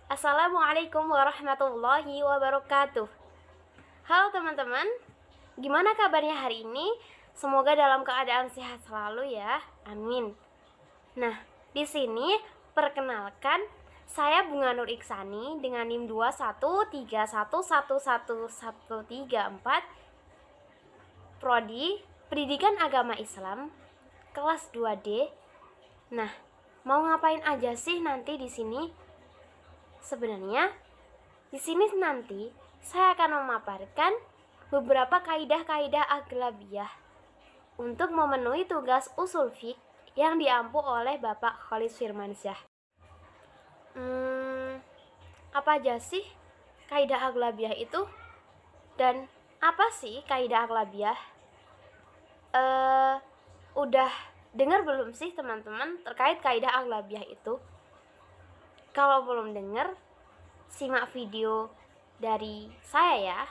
Assalamualaikum warahmatullahi wabarakatuh. Halo teman-teman, gimana kabarnya hari ini? Semoga dalam keadaan sehat selalu ya, amin. Nah, di sini perkenalkan, saya Bunga Nur Iksani dengan NIM 2131111134, Prodi Pendidikan Agama Islam, kelas 2D. Nah, mau ngapain aja sih nanti di sini? Sebenarnya, di sini nanti saya akan memaparkan beberapa kaidah-kaidah aghlabiyah untuk memenuhi tugas usul fiqh yang diampu oleh Bapak Khalid Firmansyah. Apa aja sih kaidah aghlabiyah itu? Dan apa sih kaidah aghlabiyah? Udah dengar belum sih teman-teman terkait kaidah aghlabiyah itu? Kalau belum dengar, simak video dari saya ya.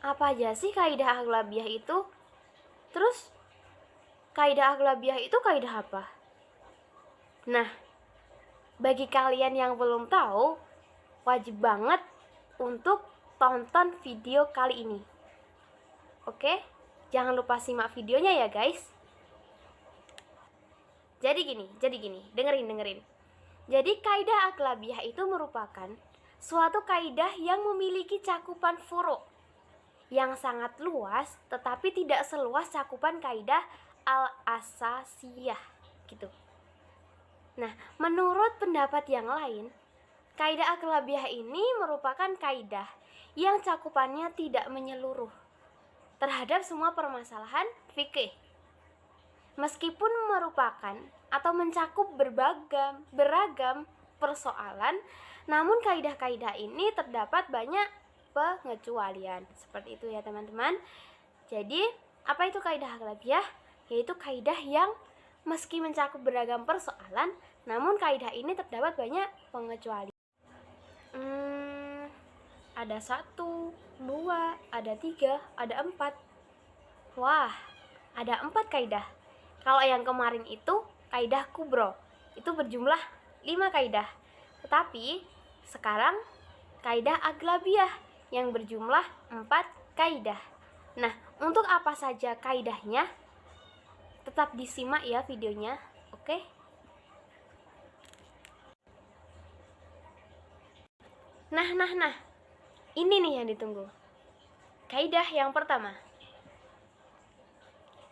Apa aja sih kaidah aghlabiyah itu? Terus kaidah aghlabiyah itu kaidah apa? Nah, bagi kalian yang belum tahu, wajib banget untuk tonton video kali ini. Oke? Jangan lupa simak videonya ya guys. Jadi gini, dengerin. Jadi kaidah aghlabiyah itu merupakan suatu kaidah yang memiliki cakupan furu' yang sangat luas, tetapi tidak seluas cakupan kaidah al-asasiyah gitu. Nah, menurut pendapat yang lain, kaidah aghlabiyah ini merupakan kaidah yang cakupannya tidak menyeluruh terhadap semua permasalahan fikih. Meskipun merupakan atau mencakup beragam persoalan, namun kaidah-kaidah ini terdapat banyak pengecualian. Seperti itu ya teman-teman. Jadi, apa itu kaidah aghlabiyah? Yaitu kaidah yang meski mencakup beragam persoalan, namun kaidah ini terdapat banyak pengecualian. Ada 1, 2, ada 3, ada 4. Wah, ada 4 kaidah. Kalau yang kemarin itu kaidah kubro, itu berjumlah 5 kaidah. Tetapi sekarang kaidah aghlabiyah yang berjumlah 4 kaidah. Nah, untuk apa saja kaidahnya? Tetap disimak ya videonya, oke? Nah. Ini nih yang ditunggu. Kaidah yang pertama,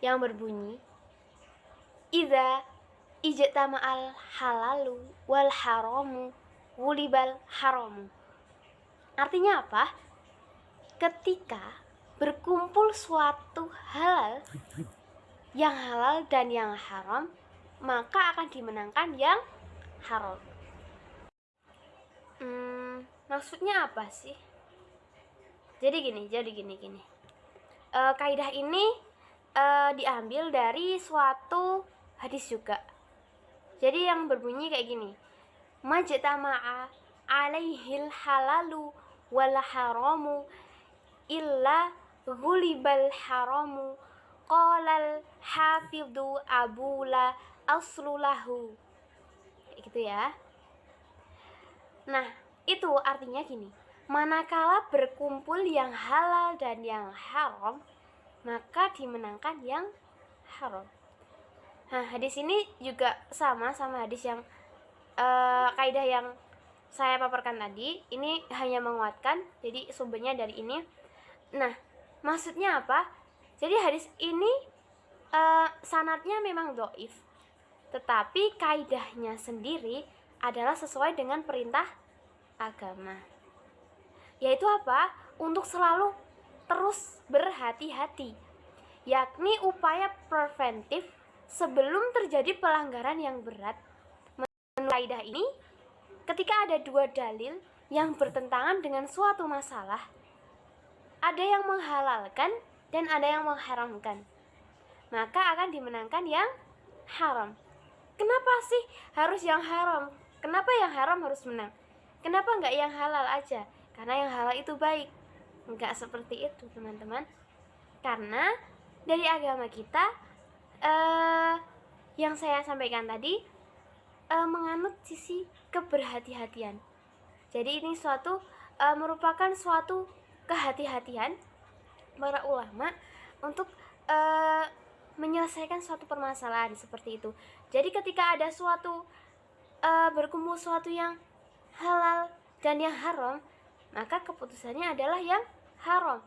yang berbunyi idza ijtama'al halalu wal haramu wulibal haramu. Artinya apa? Ketika berkumpul suatu halal, yang halal dan yang haram, maka akan dimenangkan yang haram. Maksudnya apa sih? Jadi gini. Kaidah ini diambil dari suatu hadis juga. Jadi yang berbunyi kayak gini. Majtama'a alaihil halalu wal haramu illa ghulibal haramu qalal hafidhu abula aslulahu. Kayak gitu ya. Nah, itu artinya gini. Manakala berkumpul yang halal dan yang haram, maka dimenangkan yang haram. Nah, hadis ini juga sama hadis yang kaidah yang saya paparkan tadi. Ini hanya menguatkan, jadi sumbernya dari ini. Nah, maksudnya apa? Jadi hadis ini sanadnya memang dhaif, tetapi kaidahnya sendiri adalah sesuai dengan perintah agama. Yaitu apa? Untuk selalu terus berhati-hati, yakni upaya preventif sebelum terjadi pelanggaran yang berat. Menurut kaidah ini, ketika ada 2 dalil yang bertentangan dengan suatu masalah, ada yang menghalalkan dan ada yang mengharamkan, maka akan dimenangkan yang haram. Kenapa sih harus yang haram? Kenapa yang haram harus menang? Kenapa enggak yang halal aja? Karena yang halal itu baik. Enggak seperti itu teman-teman. Karena dari agama kita yang saya sampaikan tadi menganut sisi keberhati-hatian. Jadi ini merupakan suatu kehati-hatian para ulama untuk menyelesaikan suatu permasalahan seperti itu. Jadi ketika ada berkumpul suatu yang halal dan yang haram, maka keputusannya adalah yang haram,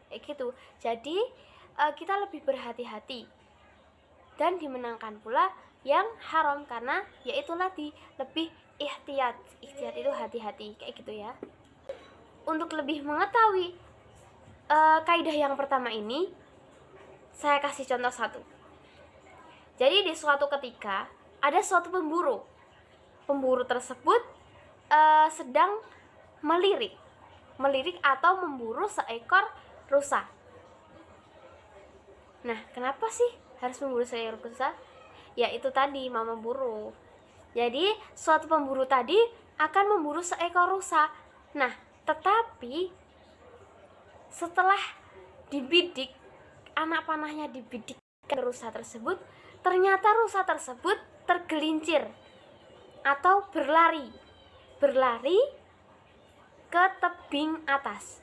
kayak gitu. Jadi kita lebih berhati-hati dan dimenangkan pula yang haram, karena yaitu lebih ihtiyat itu hati-hati, kayak gitu ya. Untuk lebih mengetahui kaidah yang pertama ini, saya kasih contoh satu. Jadi di suatu ketika ada suatu pemburu. Pemburu tersebut sedang melirik atau memburu seekor rusa. Nah, kenapa sih harus memburu seekor rusa? Ya itu tadi, mau memburu. Jadi suatu pemburu tadi akan memburu seekor rusa. Nah, tetapi setelah dibidik, anak panahnya dibidik ke rusa tersebut, ternyata rusa tersebut tergelincir atau berlari ke tebing atas.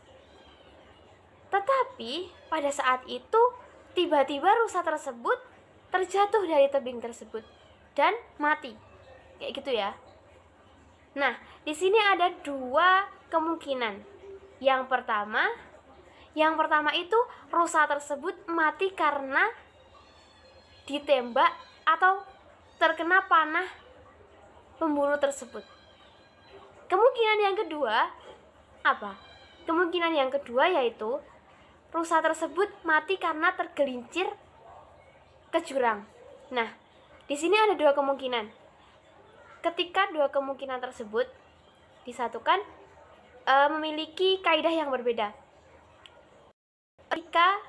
Tetapi pada saat itu tiba-tiba rusa tersebut terjatuh dari tebing tersebut dan mati, kayak gitu ya. Nah, di sini ada dua kemungkinan. Yang pertama itu rusa tersebut mati karena ditembak atau terkena panah pemburu tersebut. Kemungkinan yang kedua apa? Kemungkinan yang kedua yaitu rusa tersebut mati karena tergelincir ke jurang. Nah, di sini ada dua kemungkinan. Ketika dua kemungkinan tersebut disatukan, memiliki kaidah yang berbeda. Ketika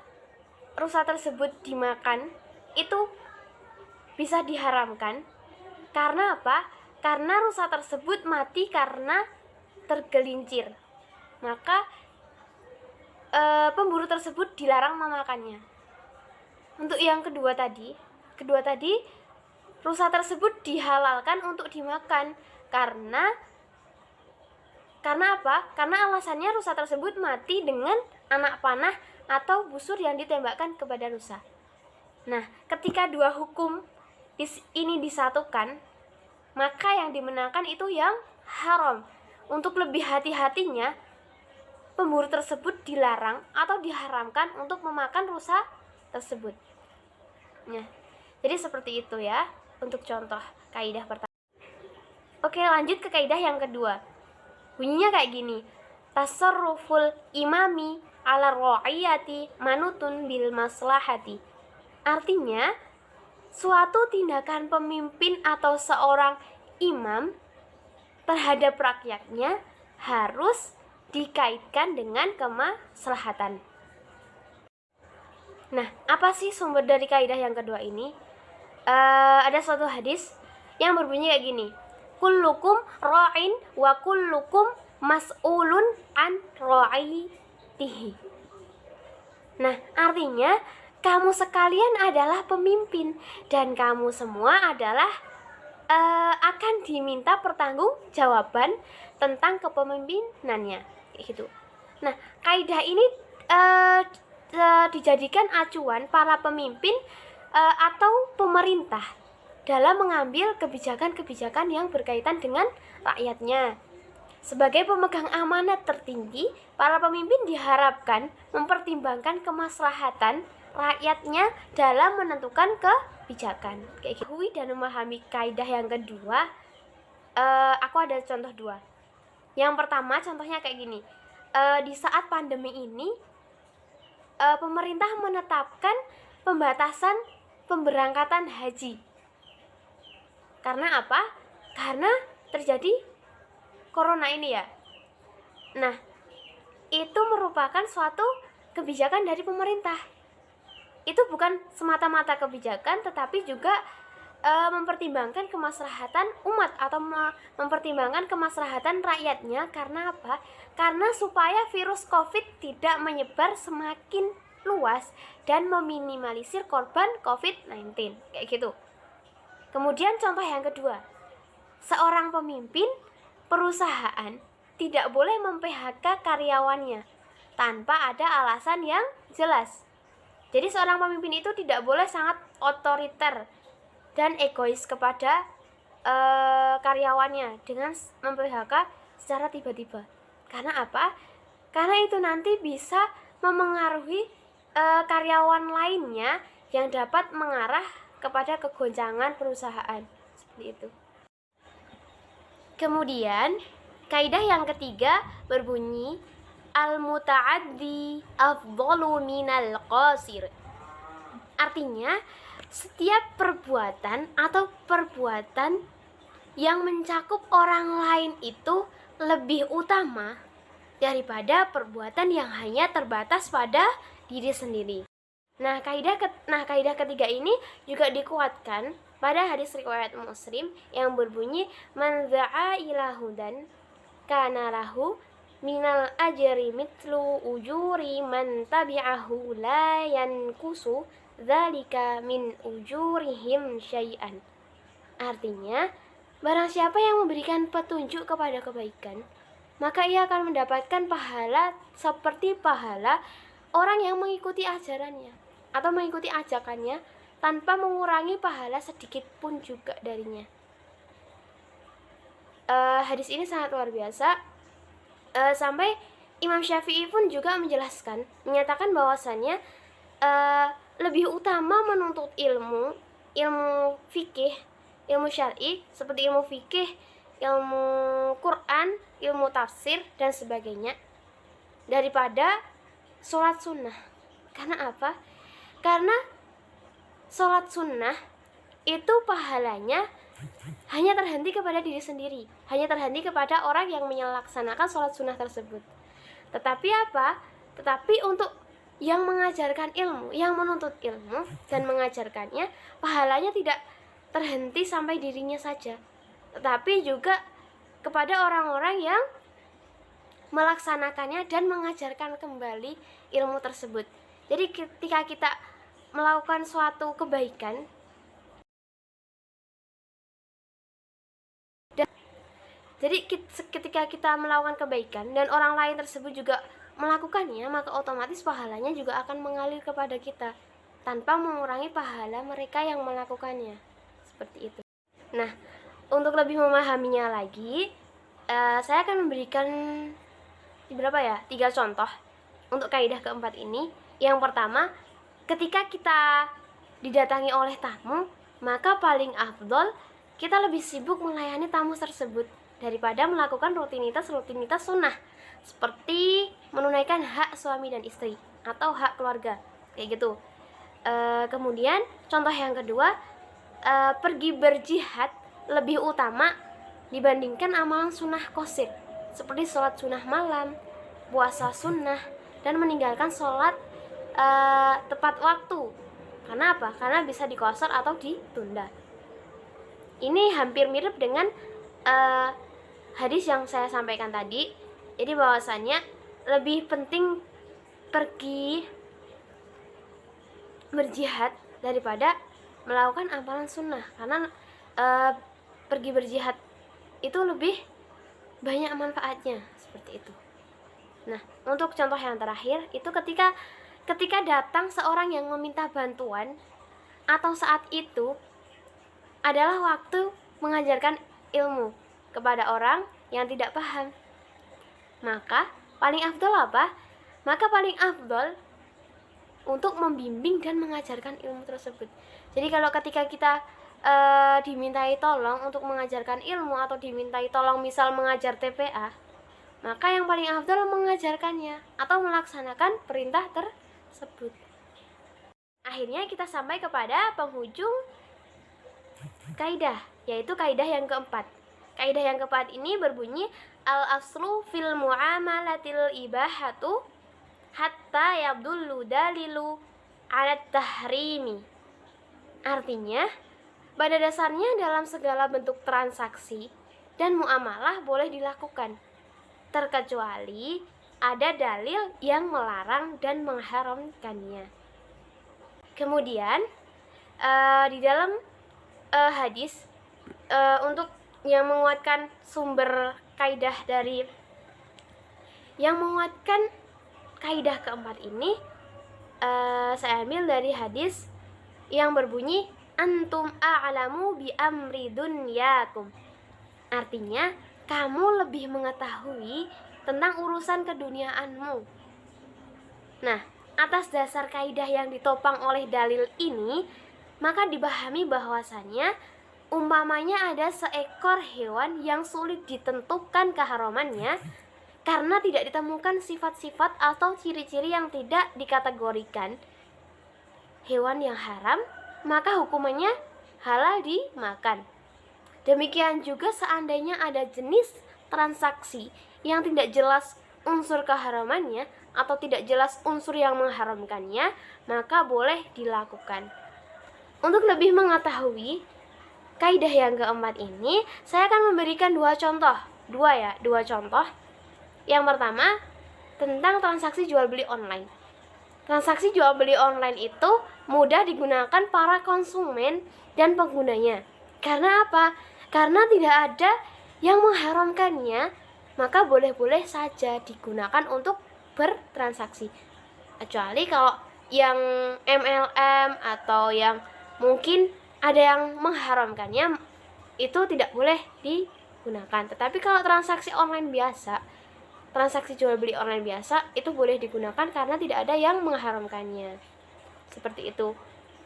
rusa tersebut dimakan, itu bisa diharamkan. Karena apa? Karena rusa tersebut mati karena tergelincir. Maka pemburu tersebut dilarang memakannya. Untuk yang kedua tadi rusa tersebut dihalalkan untuk dimakan. Karena apa? Karena alasannya rusa tersebut mati dengan anak panah atau busur yang ditembakkan kepada rusa. Nah, ketika dua hukum ini disatukan, maka yang dimenangkan itu yang haram. Untuk lebih hati-hatinya, pemburu tersebut dilarang atau diharamkan untuk memakan rusa tersebut. Nah, jadi seperti itu ya untuk contoh kaidah pertama. Oke, lanjut ke kaidah yang kedua. Bunyinya kayak gini. Tasarruful imami ala ra'iyati manutun bil maslahati. Artinya, suatu tindakan pemimpin atau seorang imam terhadap rakyatnya harus dikaitkan dengan kemaslahatan. Nah, apa sih sumber dari kaidah yang kedua ini? Ada suatu hadis yang berbunyi kayak gini. Kullukum ra'in wa kullukum mas'ulun an ra'iyatihi. Nah, artinya kamu sekalian adalah pemimpin dan kamu semua adalah akan diminta pertanggungjawaban tentang kepemimpinannya, kayak gitu. Nah, kaidah ini dijadikan acuan para pemimpin atau pemerintah dalam mengambil kebijakan-kebijakan yang berkaitan dengan rakyatnya. Sebagai pemegang amanat tertinggi, para pemimpin diharapkan mempertimbangkan kemaslahatan rakyatnya dalam menentukan kebijakan. Kayak gitu. Dan memahami kaidah yang kedua, aku ada contoh dua. Yang pertama contohnya kayak gini. Di saat pandemi ini, pemerintah menetapkan pembatasan pemberangkatan haji. Karena apa? Karena terjadi corona ini ya. Nah, itu merupakan suatu kebijakan dari pemerintah. Itu bukan semata-mata kebijakan, tetapi juga mempertimbangkan kemaslahatan umat atau mempertimbangkan kemaslahatan rakyatnya. Karena apa? Karena supaya virus COVID tidak menyebar semakin luas dan meminimalisir korban COVID-19. Kayak gitu. Kemudian contoh yang kedua, seorang pemimpin perusahaan tidak boleh mem-PHK karyawannya tanpa ada alasan yang jelas. Jadi seorang pemimpin itu tidak boleh sangat otoriter dan egois kepada karyawannya dengan mem-PHK secara tiba-tiba. Karena apa? Karena itu nanti bisa memengaruhi karyawan lainnya yang dapat mengarah kepada kegoncangan perusahaan. Seperti itu. Kemudian, kaidah yang ketiga berbunyi al-muta'addi afdalu minal qasir. Artinya, setiap perbuatan atau perbuatan yang mencakup orang lain itu lebih utama daripada perbuatan yang hanya terbatas pada diri sendiri. Nah, kaidah ketiga ini juga dikuatkan pada hadis riwayat Muslim yang berbunyi man za'a ila hudan kana lahu minal ajri mitlu ujuri man tabi'ahu la yankusu dzalika min ujurihim syai'an. Artinya, barang siapa yang memberikan petunjuk kepada kebaikan, maka ia akan mendapatkan pahala seperti pahala orang yang mengikuti ajarannya atau mengikuti ajakannya tanpa mengurangi pahala sedikit pun juga darinya. Hadis ini sangat luar biasa. Sampai Imam Syafi'i pun juga menjelaskan, menyatakan bahwasannya lebih utama menuntut ilmu fikih, ilmu syar'i seperti ilmu fikih, ilmu Quran, ilmu tafsir dan sebagainya daripada sholat sunnah. Karena apa? Karena sholat sunnah itu pahalanya hanya terhenti kepada diri sendiri, hanya terhenti kepada orang yang melaksanakan sholat sunnah tersebut. Tetapi apa? Tetapi untuk yang mengajarkan ilmu, yang menuntut ilmu dan mengajarkannya, pahalanya tidak terhenti sampai dirinya saja, tetapi juga kepada orang-orang yang melaksanakannya dan mengajarkan kembali ilmu tersebut. Jadi ketika kita melakukan suatu kebaikan, ketika kita melakukan kebaikan dan orang lain tersebut juga melakukannya, maka otomatis pahalanya juga akan mengalir kepada kita tanpa mengurangi pahala mereka yang melakukannya. Seperti itu. Nah, untuk lebih memahaminya lagi, saya akan memberikan 3 contoh untuk kaidah keempat ini. Yang pertama, ketika kita didatangi oleh tamu, maka paling afdol kita lebih sibuk melayani tamu tersebut daripada melakukan rutinitas sunnah seperti menunaikan hak suami dan istri atau hak keluarga, kayak gitu. Kemudian contoh yang kedua, pergi berjihad lebih utama dibandingkan amalan sunnah qasir seperti sholat sunnah malam, puasa sunnah, dan meninggalkan sholat tepat waktu. Karena apa? Karena bisa diqasar atau ditunda. Ini hampir mirip dengan hadis yang saya sampaikan tadi. Jadi bahwasannya lebih penting pergi berjihad daripada melakukan amalan sunnah, karena pergi berjihad itu lebih banyak manfaatnya, seperti itu. Nah, untuk contoh yang terakhir itu ketika datang seorang yang meminta bantuan, atau saat itu adalah waktu mengajarkan ilmu kepada orang yang tidak paham. Maka paling afdol apa? Maka paling afdol untuk membimbing dan mengajarkan ilmu tersebut. Jadi kalau ketika kita dimintai tolong untuk mengajarkan ilmu atau dimintai tolong misal mengajar TPA, maka yang paling afdol mengajarkannya atau melaksanakan perintah tersebut. Akhirnya kita sampai kepada penghujung kaidah, yaitu kaidah yang keempat. Kaidah yang keempat ini berbunyi al-aslu fil muamalatil ibahatu hatta yabdullu dalilu ala tahrimi. Artinya, pada dasarnya dalam segala bentuk transaksi dan muamalah boleh dilakukan, terkecuali ada dalil yang melarang dan mengharamkannya. Kemudian di dalam hadis untuk yang menguatkan sumber kaidah dari yang menguatkan kaidah keempat ini, saya ambil dari hadis yang berbunyi antum a'lamu bi amri dunyakum. Artinya, kamu lebih mengetahui tentang urusan keduniaanmu. Nah, atas dasar kaidah yang ditopang oleh dalil ini, maka dipahami bahwasannya umpamanya ada seekor hewan yang sulit ditentukan keharamannya karena tidak ditemukan sifat-sifat atau ciri-ciri yang tidak dikategorikan hewan yang haram, maka hukumannya halal dimakan. Demikian juga seandainya ada jenis transaksi yang tidak jelas unsur keharamannya atau tidak jelas unsur yang mengharamkannya, maka boleh dilakukan. Untuk lebih mengetahui kaidah yang keempat ini, saya akan memberikan dua contoh. Yang pertama, tentang transaksi jual beli online. Transaksi jual beli online itu mudah digunakan para konsumen dan penggunanya. Karena apa? Karena tidak ada yang mengharamkannya, maka boleh-boleh saja digunakan untuk bertransaksi. Kecuali kalau yang MLM atau yang mungkin ada yang mengharamkannya, itu tidak boleh digunakan. Tetapi kalau transaksi online biasa, transaksi jual beli online biasa, itu boleh digunakan karena tidak ada yang mengharamkannya. Seperti itu.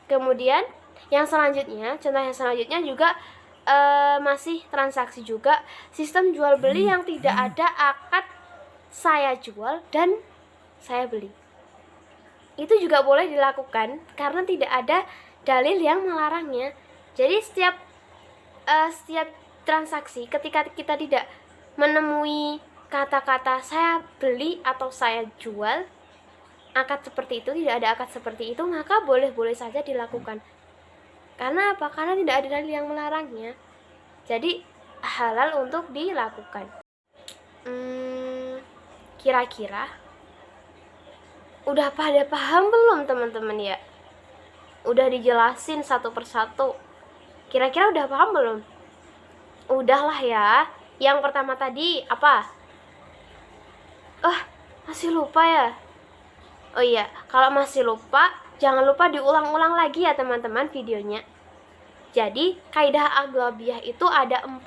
Kemudian yang selanjutnya, contoh yang selanjutnya juga masih transaksi juga, sistem jual beli yang tidak ada akad saya jual dan saya beli. Itu juga boleh dilakukan karena tidak ada dalil yang melarangnya. Jadi setiap transaksi, ketika kita tidak menemui kata-kata saya beli atau saya jual, akad seperti itu, tidak ada akad seperti itu, maka boleh-boleh saja dilakukan. Karena apa? Karena tidak ada dalil yang melarangnya. Jadi halal untuk dilakukan. Kira-kira udah pada paham belum teman-teman ya? Udah dijelasin satu persatu. Kira-kira udah paham belum? Udahlah ya. Yang pertama tadi apa? Masih lupa ya? Oh iya, kalau masih lupa, jangan lupa diulang-ulang lagi ya teman-teman videonya. Jadi, kaidah aghlabiyah itu ada 4.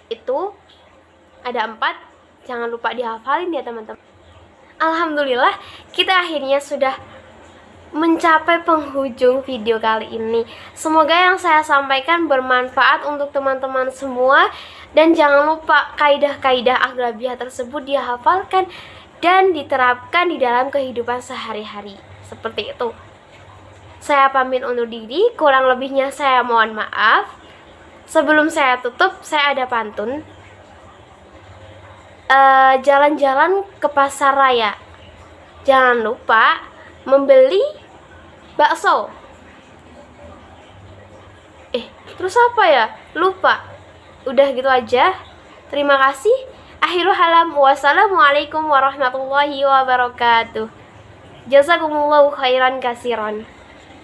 Itu ada 4, jangan lupa dihafalin ya teman-teman. Alhamdulillah, kita akhirnya sudah mencapai penghujung video kali ini. Semoga yang saya sampaikan bermanfaat untuk teman-teman semua. Dan jangan lupa kaidah-kaidah aghlabiyah tersebut dihafalkan dan diterapkan di dalam kehidupan sehari-hari. Seperti itu. Saya pamit undur diri, kurang lebihnya saya mohon maaf. Sebelum saya tutup, saya ada pantun. Jalan-jalan ke pasar raya, jangan lupa membeli bakso. Terus apa ya? Lupa. Udah gitu aja. Terima kasih. Akhirul halam. Wassalamualaikum warahmatullahi wabarakatuh. Jazakumullahu khairan kasiran.